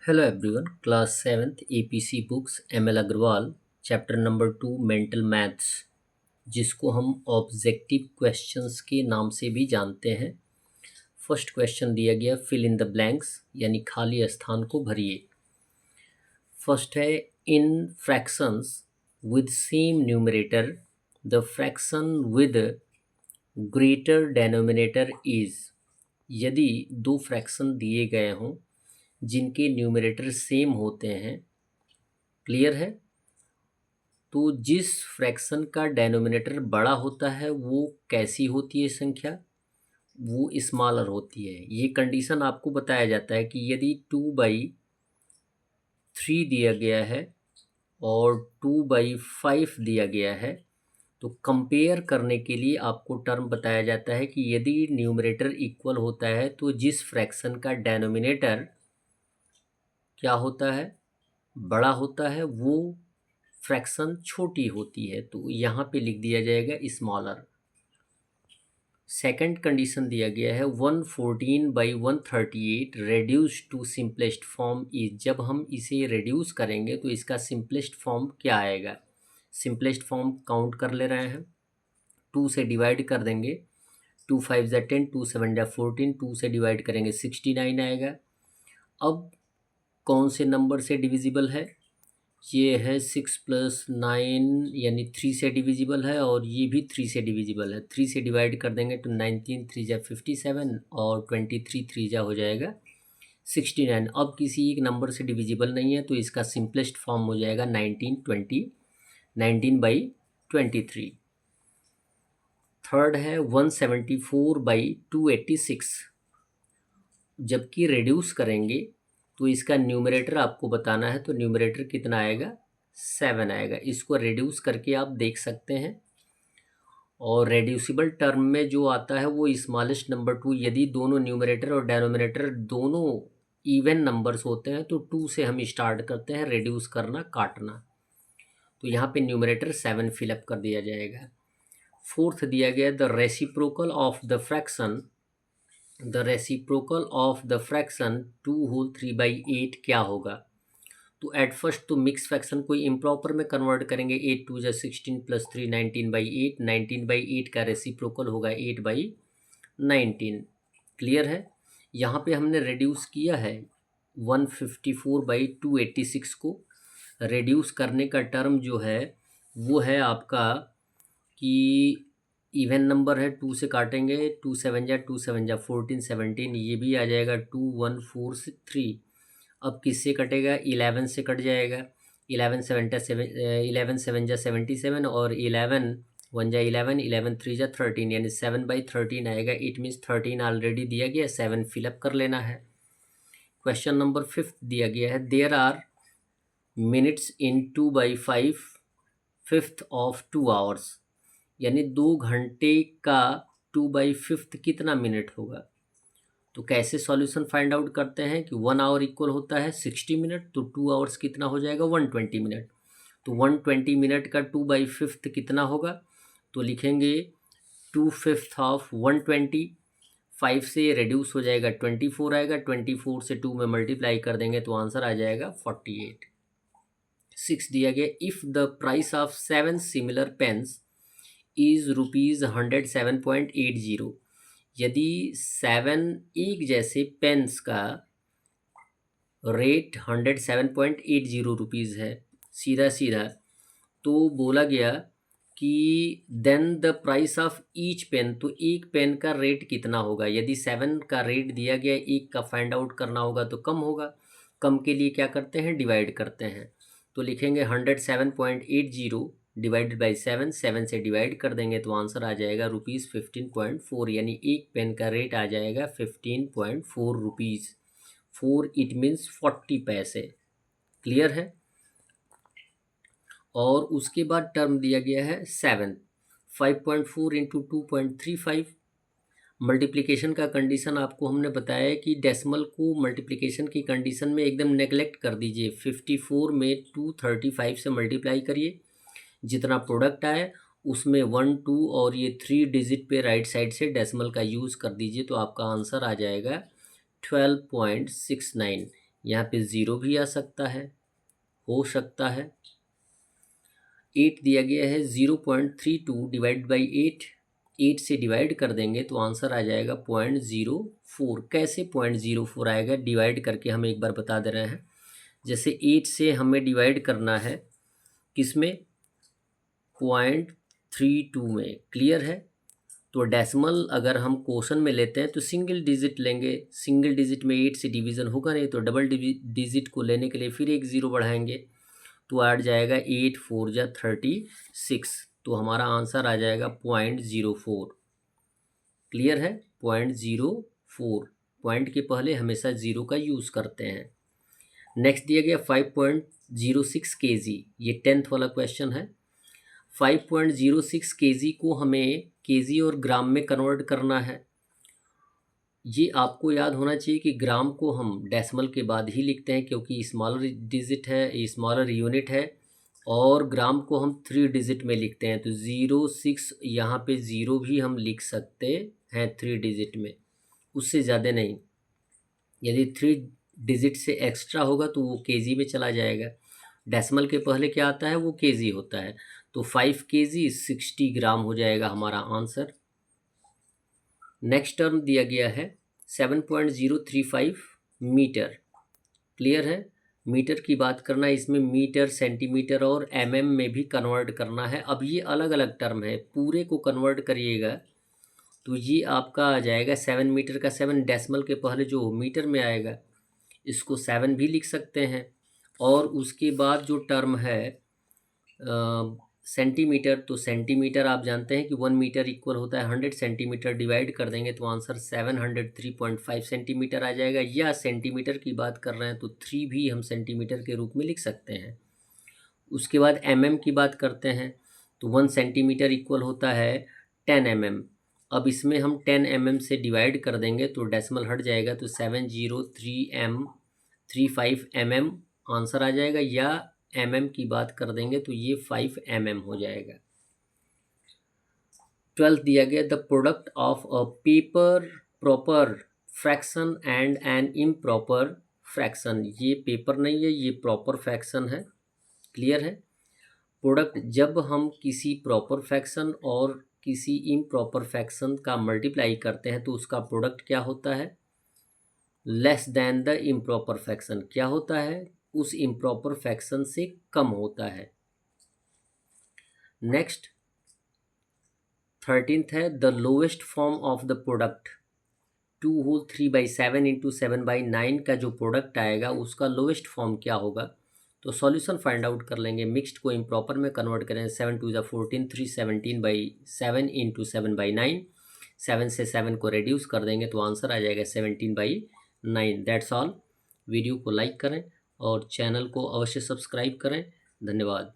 Hello everyone, class 7th APC books ML Agrawal, chapter number 2 mental maths, जिसको हम objective questions के नाम से भी जानते हैं। फर्स्ट क्वेश्चन दिया गया फिल इन द ब्लैंक्स यानी खाली स्थान को भरिए। फर्स्ट है in fractions with same numerator the fraction with greater denominator is. यदि दो फ्रैक्शन दिए गए हों जिनके न्यूमरेटर सेम होते हैं, क्लियर है, तो जिस फ्रैक्शन का डेनोमिनेटर बड़ा होता है वो कैसी होती है संख्या, वो स्मॉलर होती है। ये कंडीशन आपको बताया जाता है कि यदि 2/3 दिया गया है और 2/5 दिया गया है तो कंपेयर करने के लिए आपको टर्म बताया जाता है कि यदि न्यूमरेटर इक्वल होता है तो जिस फ्रैक्शन का डेनोमिनेटर क्या होता है, बड़ा होता है, वो फ्रैक्शन छोटी होती है। तो यहाँ पे लिख दिया जाएगा स्मॉलर। सेकंड कंडीशन दिया गया है 114/138 reduce to simplest form is. जब हम इसे रेड्यूस करेंगे तो इसका सिंपलेस्ट फॉर्म क्या आएगा। सिंपलेस्ट फॉर्म काउंट कर ले रहे हैं, 2 से डिवाइड कर देंगे, 2 5 ज़ा 10, 2 7 ज़ा 14, 2 से डिवाइड करेंगे 69 आएगा। अब कौन से नंबर से डिविजिबल है, ये है 6 + 9 यानी 3 से डिविजिबल है और ये भी 3 से डिविजिबल है। 3 से डिवाइड कर देंगे तो 19 3 ज़ा 57 और 23 3 ज़ा हो जाएगा 69। अब किसी एक नंबर से डिविजिबल नहीं है तो इसका सिंपलेस्ट फॉर्म हो जाएगा 19/23। थर्ड है 174/286। जबकि रिड्यूस करेंगे तो इसका न्यूमरेटर आपको बताना है, तो न्यूमरेटर कितना आएगा, 7 आएगा। इसको रिड्यूस करके आप देख सकते हैं। और रेड्यूसिबल टर्म में जो आता है वो स्मॉलेस्ट नंबर 2। यदि दोनों न्यूमरेटर और डेनोमिनेटर दोनों इवन नंबर्स होते हैं तो 2 से हम स्टार्ट करते हैं रिड्यूस करना, काटना। तो यहाँ पे न्यूमरेटर 7 फिलअप कर दिया जाएगा। फोर्थ दिया गया the reciprocal of the fraction, the reciprocal of the fraction 2/3/8 क्या होगा। तो एट फर्स्ट तो मिक्स फ्रैक्शन को इम्प्रॉपर में कन्वर्ट करेंगे। 8 2 ज़ा 16 + 3 19/8। 19/8 का रेसिप्रोकल होगा 8/19। क्लियर है। यहाँ पे हमने रिड्यूस किया है 154/286 को। रिड्यूस करने का टर्म जो है वो है आपका कि इवन नंबर है, 2 से काटेंगे, 2 7 ज़ा 2 7 ज़ा 14 17, ये भी आ जाएगा 2 1 4 6 3। अब किससे कटेगा, 11 से कट जाएगा। 11 7 ज़ा 77 और 11 1 ज़ा 11, 11 3 ज़ा 13 यानी 7/13 आएगा। इट मीन्स 13 ऑलरेडी दिया गया, 7 फिलअप कर लेना है। क्वेश्चन नंबर 5 दिया गया है there are minutes in 2/5 5th of 2 hours, यानी 2 घंटे का 2/5 कितना मिनट होगा। तो कैसे सॉल्यूशन फाइंड आउट करते हैं कि 1 आवर इक्वल होता है 60 मिनट, तो 2 आवर्स कितना हो जाएगा 120 मिनट। तो 120 मिनट का 2/5 कितना होगा, तो लिखेंगे 2/5 ऑफ 120। 5 से रिड्यूस हो जाएगा 24 आएगा, 24 से 2 में मल्टीप्लाई कर देंगे तो आंसर आ जाएगा 48। 6 दिया गया if the price of 7 similar pens is ₹107.80। यदि 7 एक जैसे पेन्स का रेट 107.80 रुपीज़ है, सीधा सीधा, तो बोला गया कि then the price of each pen, तो एक पेन का रेट कितना होगा। यदि 7 का रेट दिया गया, एक का फाइंड आउट करना होगा तो कम होगा। कम के लिए क्या करते हैं, डिवाइड करते हैं। तो लिखेंगे 107.80 डिवाइडेड बाई 7, 7 से डिवाइड कर देंगे तो आंसर आ जाएगा ₹15.4, यानी एक पेन का रेट आ जाएगा 15.4 रुपीज़। 4 इट मीन्स 40 पैसे। क्लियर है। और उसके बाद टर्म दिया गया है 7, 5.4 इंटू 2.35। मल्टीप्लिकेशन का कंडीशन आपको हमने बताया है कि डेसिमल को मल्टीप्लिकेशन की कंडीशन में एकदम नेगलेक्ट कर दीजिए। 54 में 235 से मल्टीप्लाई करिए, जितना प्रोडक्ट आए उसमें 1 2 और ये 3 डिजिट पे राइट साइड से डेसिमल का यूज़ कर दीजिए, तो आपका आंसर आ जाएगा 12.69। यहाँ पे 0 भी आ सकता है, हो सकता है। 8 दिया गया है, 0.32 डिवाइड बाई 8 से डिवाइड कर देंगे तो आंसर आ जाएगा 0.04। कैसे 0.04 आएगा, डिवाइड करके हम एक बार बता दे रहे हैं। जैसे 8 से हमें डिवाइड करना है किसमें, 0.32 में, क्लियर है। तो डेसिमल अगर हम क्वेश्चन में लेते हैं तो सिंगल डिजिट लेंगे, सिंगल डिजिट में 8 से डिवीज़न होगा नहीं, तो डबल डिजिट को लेने के लिए फिर एक 0 बढ़ाएंगे तो आ जाएगा 8 4 जा 36, तो हमारा आंसर आ जाएगा 0.04। क्लियर है, 0.04। पॉइंट के पहले हमेशा 0 का यूज़ करते हैं। नेक्स्ट दिया गया 5.06 kg, ये 10th वाला क्वेश्चन है। 5.06 kg को हमें केजी और ग्राम में कन्वर्ट करना है। ये आपको याद होना चाहिए कि ग्राम को हम डेसिमल के बाद ही लिखते हैं क्योंकि स्मॉलर डिजिट है, स्मॉलर यूनिट है, और ग्राम को हम 3 डिजिट में लिखते हैं। तो 06 यहाँ पे 0 भी हम लिख सकते हैं 3 डिजिट में, उससे ज़्यादा नहीं। यदि 3 डिजिट से एक्स्ट्रा होगा तो वो केजी में चला जाएगा। डेसिमल के पहले क्या आता है, वो केजी होता है। तो 5 kg 60 ग्राम हो जाएगा हमारा आंसर। नेक्स्ट टर्म दिया गया है 7.035 मीटर। क्लियर है, मीटर की बात करना, इसमें मीटर, सेंटीमीटर और एमएम में भी कन्वर्ट करना है। अब ये अलग अलग टर्म है, पूरे को कन्वर्ट करिएगा तो ये आपका आ जाएगा 7 मीटर का 7 डेसिमल के पहले जो मीटर में आएगा इसको 7 भी लिख सकते हैं। और उसके बाद जो टर्म है सेंटीमीटर, तो सेंटीमीटर आप जानते हैं कि 1 मीटर इक्वल होता है 100 सेंटीमीटर, डिवाइड कर देंगे तो आंसर 703.5 सेंटीमीटर आ जाएगा। या सेंटीमीटर की बात कर रहे हैं तो 3 भी हम सेंटीमीटर के रूप में लिख सकते हैं। उसके बाद एमएम की बात करते हैं तो 1 सेंटीमीटर इक्वल होता है 10 mm। अब इसमें हम 10 mm से डिवाइड कर देंगे तो डेसिमल हट जाएगा, तो 70335 mm आंसर आ जाएगा। या mm की बात कर देंगे तो ये 5 mm हो जाएगा। 12th दिया गया the product of a paper proper fraction and an improper fraction. ये पेपर नहीं है, ये प्रॉपर फ्रैक्शन है। क्लियर है, प्रोडक्ट जब हम किसी प्रॉपर फ्रैक्शन और किसी इम्प्रॉपर फ्रैक्शन का मल्टीप्लाई करते हैं तो उसका प्रोडक्ट क्या होता है, less than the improper fraction. क्या होता है, उस इम्प्रॉपर फ्रैक्शन से कम होता है। नेक्स्ट 13th है the lowest form of the product 2 whole 3/7 into 7/9 का जो प्रोडक्ट आएगा उसका लोएस्ट फॉर्म क्या होगा। तो सॉल्यूशन फाइंड आउट कर लेंगे। मिक्स्ड को इम्प्रॉपर में कन्वर्ट करें, 7 2 14, 3 17/7 इंटू 7/9, 7 से 7 को रिड्यूस कर देंगे तो आंसर आ जाएगा 17/9। That's all. वीडियो को लाइक करें और चैनल को अवश्य सब्सक्राइब करें। धन्यवाद।